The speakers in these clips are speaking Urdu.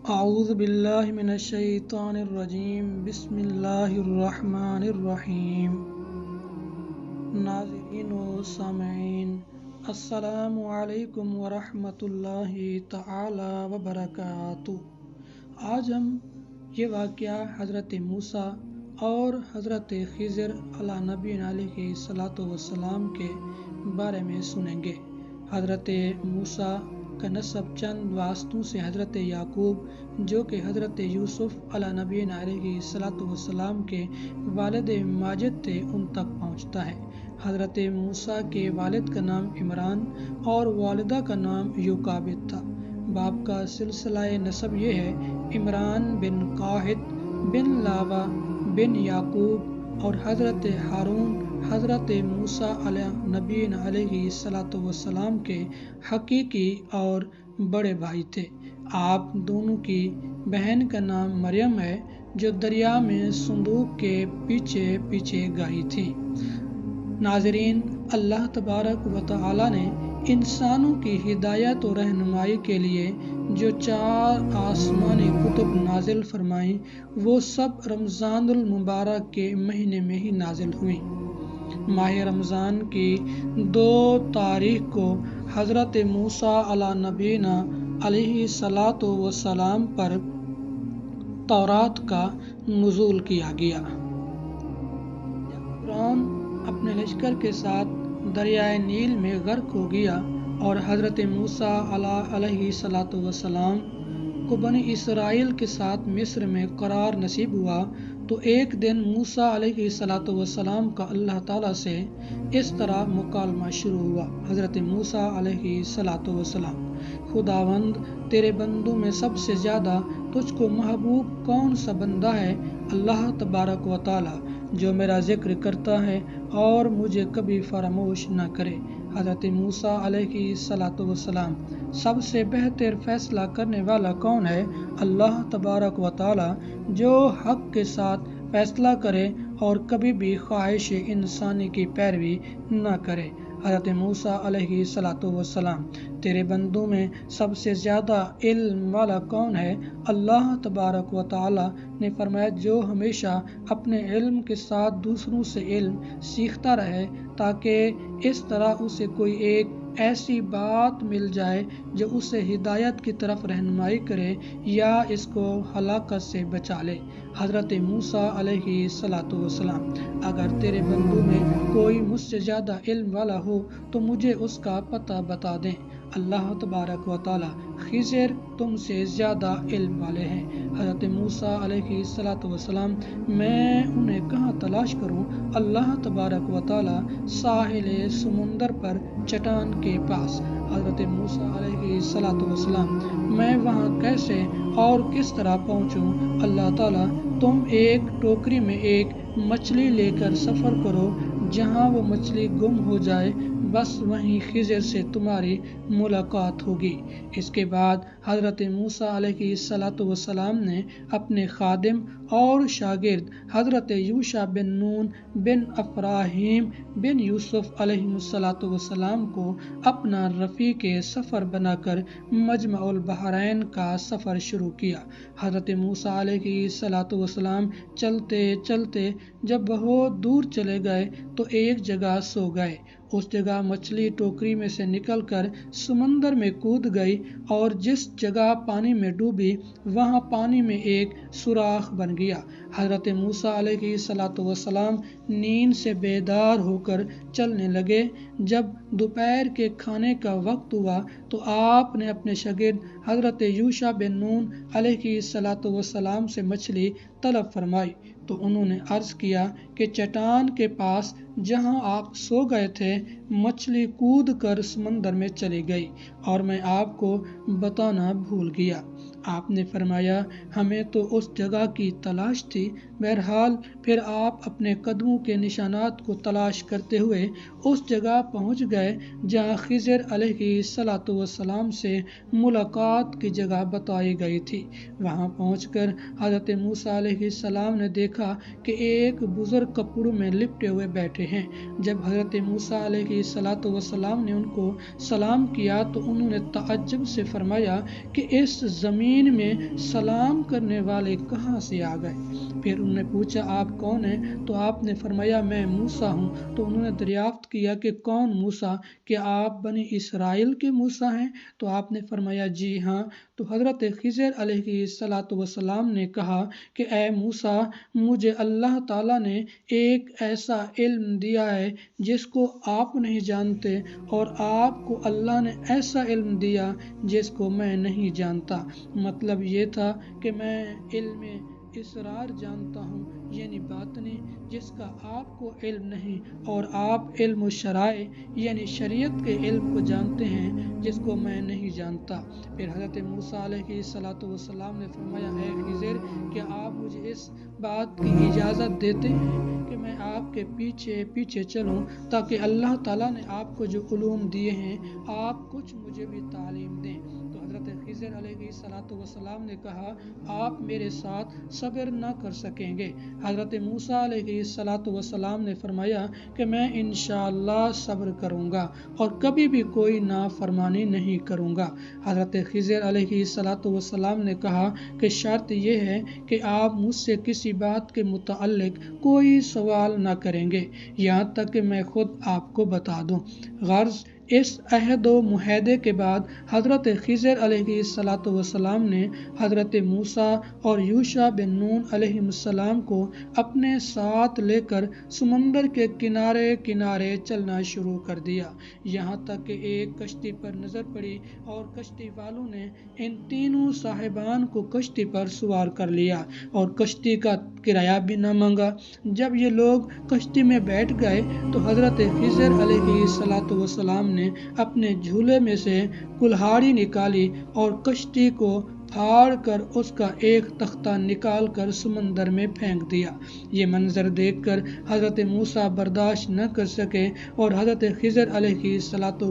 اعوذ باللہ من الشیطان الرجیم بسم اللہ الرحمن الرحیم۔ ناظرین و سامعین، السلام علیکم ورحمۃ اللہ تعالی وبرکاتہ۔ آج ہم یہ واقعہ حضرت موسیٰ اور حضرت خضر علیہ نبی علیہ الصلوۃ والسلام کے بارے میں سنیں گے۔ حضرت موسیٰ کا نسب چند واسطوں سے حضرت یعقوب جو کہ حضرت یوسف علیہ نبی علیہ الصلوۃ والسلام کے والد ماجد تھے ان تک پہنچتا ہے۔ حضرت موسیٰ کے والد کا نام عمران اور والدہ کا نام یوکابد تھا۔ باپ کا سلسلہ نسب یہ ہے: عمران بن قاہط بن لاوا بن یعقوب، اور حضرت ہارون حضرت موسیٰ علیہ نبی علیہ الصلوۃ والسلام کے حقیقی اور بڑے بھائی تھے۔ آپ دونوں کی بہن کا نام مریم ہے جو دریا میں صندوق کے پیچھے پیچھے گئی تھی۔ ناظرین، اللہ تبارک و تعالی نے انسانوں کی ہدایت و رہنمائی کے لیے جو 4 آسمانی کتب نازل فرمائیں وہ سب رمضان المبارک کے مہینے میں ہی نازل ہوئیں۔ ماہ رمضان کی 2 تاریخ کو حضرت موسیٰ علیہ نبینا علیہ الصلوۃ والسلام پر تورات کا نزول کیا گیا۔ فرعون اپنے لشکر کے ساتھ دریائے نیل میں غرق ہو گیا اور حضرت موسیٰ علیہ الصلوۃ والسلام کو بنی اسرائیل کے ساتھ مصر میں قرار نصیب ہوا تو ایک دن موسیٰ علیہ الصلوۃ والسلام کا اللہ تعالیٰ سے اس طرح مکالمہ شروع ہوا۔ حضرت موسیٰ علیہ الصلوۃ والسلام: خداوند، تیرے بندوں میں سب سے زیادہ تجھ کو محبوب کون سا بندہ ہے؟ اللہ تبارک و تعالیٰ جو میرا ذکر کرتا ہے اور مجھے کبھی فراموش نہ کرے۔ حضرت موسیٰ علیہ الصلوۃ والسلام: سب سے بہتر فیصلہ کرنے والا کون ہے؟ اللہ تبارک و تعالیٰ جو حق کے ساتھ فیصلہ کرے اور کبھی بھی خواہش انسانی کی پیروی نہ کرے۔ حضرت موسیٰ علیہ الصلوۃ والسلام: تیرے بندوں میں سب سے زیادہ علم والا کون ہے؟ اللہ تبارک و تعالیٰ نے فرمایا: جو ہمیشہ اپنے علم کے ساتھ دوسروں سے علم سیکھتا رہے تاکہ اس طرح اسے کوئی ایک ایسی بات مل جائے جو اسے ہدایت کی طرف رہنمائی کرے یا اس کو ہلاکت سے بچا لے۔ حضرت موسیٰ علیہ الصلوۃ والسلام: اگر تیرے بندوں میں کوئی مجھ سے زیادہ علم والا ہو تو مجھے اس کا پتہ بتا دیں۔ اللہ تبارک و تعالیٰ: خضر تم سے زیادہ علم والے ہیں۔ حضرت موسیٰ علیہ الصلوۃ والسلام: میں انہیں کہاں تلاش کروں؟ اللہ تبارک و تعالیٰ: ساحل سمندر پر چٹان کے پاس۔ حضرت موسیٰ علیہ الصلوۃ والسلام: میں وہاں کیسے اور کس طرح پہنچوں؟ اللہ تعالیٰ: تم ایک ٹوکری میں ایک مچھلی لے کر سفر کرو، جہاں وہ مچھلی گم ہو جائے بس وہیں خضر سے تمہاری ملاقات ہوگی۔ اس کے بعد حضرت موسیٰ علیہ الصلوۃ والسلام نے اپنے خادم اور شاگرد حضرت یوشع بن نون بن ابراہیم بن یوسف علیہ الصلوۃ والسلام کو اپنا رفیق سفر بنا کر مجمع البحرین کا سفر شروع کیا۔ حضرت موسیٰ علیہ الصلوۃ والسلام چلتے چلتے جب بہت دور چلے گئے تو ایک جگہ سو گئے۔ اس جگہ مچھلی ٹوکری میں سے نکل کر سمندر میں کود گئی اور جس جگہ پانی میں ڈوبی وہاں پانی میں ایک سوراخ بن گیا۔ حضرت موسیٰ علیہ الصلوۃ والسلام نیند سے بیدار ہو کر چلنے لگے۔ جب دوپہر کے کھانے کا وقت ہوا تو آپ نے اپنے شاگرد حضرت یوشع بن نون علیہ الصلوۃ والسلام سے مچھلی طلب فرمائی تو انہوں نے عرض کیا کہ چٹان کے پاس جہاں آپ سو گئے تھے مچھلی کود کر سمندر میں چلی گئی اور میں آپ کو بتانا بھول گیا۔ آپ نے فرمایا: ہمیں تو اس جگہ کی تلاش تھی۔ بہرحال پھر آپ اپنے قدموں کے نشانات کو تلاش کرتے ہوئے اس جگہ پہنچ گئے جہاں خضر علیہ الصلوۃ والسلام سے ملاقات کی جگہ بتائی گئی تھی۔ وہاں پہنچ کر حضرت موسیٰ علیہ السلام نے دیکھا کہ ایک بزرگ کپڑوں میں لپٹے ہوئے بیٹھے ہیں۔ جب حضرت موسیٰ علیہ الصلوۃ والسلام نے ان کو سلام کیا تو انہوں نے تعجب سے فرمایا کہ اس زمین زمین میں سلام کرنے والے کہاں سے آ گئے؟ پھر انہوں نے پوچھا آپ کون ہیں؟ تو آپ نے فرمایا میں موسیٰ ہوں۔ تو انہوں نے دریافت کیا کہ کون موسیٰ؟ کہ آپ بنی اسرائیل کے موسیٰ ہیں؟ تو آپ نے فرمایا جی ہاں۔ تو حضرت خضر علیہ السلام نے کہا کہ اے موسیٰ، مجھے اللہ تعالیٰ نے ایک ایسا علم دیا ہے جس کو آپ نہیں جانتے، اور آپ کو اللہ نے ایسا علم دیا جس کو میں نہیں جانتا۔ مطلب یہ تھا کہ میں علم اسرار جانتا ہوں، یعنی باطنی، جس کا آپ کو علم نہیں، اور آپ علم و شرائع یعنی شریعت کے علم کو جانتے ہیں جس کو میں نہیں جانتا۔ پھر حضرت موسیٰ علیہ السلام نے فرمایا اے خضر، کیا آپ مجھے اس بات کی اجازت دیتے ہیں کہ میں آپ کے پیچھے پیچھے چلوں، تاکہ اللہ تعالیٰ نے آپ کو جو علوم دیے ہیں آپ کچھ مجھے بھی تعلیم دیں؟ تو حضرت خضر علیہ السلام نے کہا آپ میرے ساتھ صبر نہ کر سکیں گے۔ حضرت موسیٰ علیہ السلام نے فرمایا کہ میں انشاءاللہ صبر کروں گا اور کبھی بھی کوئی نافرمانی نہیں کروں گا۔ حضرت خضر علیہ السلام نے کہا کہ شرط یہ ہے کہ آپ مجھ سے کسی بات کے متعلق کوئی سوال نہ کریں گے یہاں تک کہ میں خود آپ کو بتا دوں۔ غرض اس عہد و معاہدے کے بعد حضرت خضر علیہ السلام نے حضرت موسیٰ اور یوشع بن نون علیہ السلام کو اپنے ساتھ لے کر سمندر کے کنارے کنارے چلنا شروع کر دیا، یہاں تک کہ ایک کشتی پر نظر پڑی اور کشتی والوں نے ان تینوں صاحبان کو کشتی پر سوار کر لیا اور کشتی کا کرایہ بھی نہ مانگا۔ جب یہ لوگ کشتی میں بیٹھ گئے تو حضرت خضر علیہ السلام نے اپنے جھولے میں سے کلہاڑی نکالی اور کشتی کو پھاڑ کر اس کا ایک تختہ نکال کر سمندر میں پھینک دیا۔ یہ منظر دیکھ کر حضرت موسیٰ برداشت نہ کر سکے اور حضرت خضر علیہ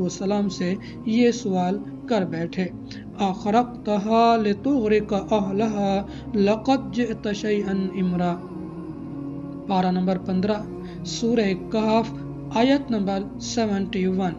السلام سے یہ سوال کر بیٹھے اَخَرَقْتَهَا لِتُغْرِقَ أَهْلَهَا لَقَدْ جِئْتَ شَيْئًا إِمْرًا۔ پارہ نمبر 15 سورہ کہف آیت نمبر 71۔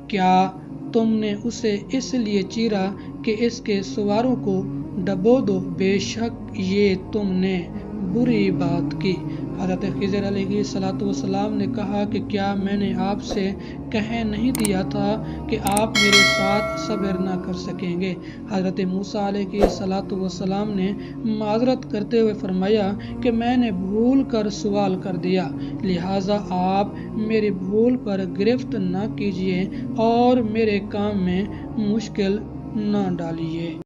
کیا تم نے اسے اس لیے چیرا کہ اس کے سواروں کو ڈبو دو؟ بے شک یہ تم نے بری بات کی۔ حضرت خضر علیہ السلام نے کہا کہ کیا میں نے آپ سے کہہ نہیں دیا تھا کہ آپ میرے ساتھ صبر نہ کر سکیں گے؟ حضرت موسیٰ علیہ السلام نے معذرت کرتے ہوئے فرمایا کہ میں نے بھول کر سوال کر دیا، لہٰذا آپ میری بھول پر گرفت نہ کیجیے اور میرے کام میں مشکل نہ ڈالیے۔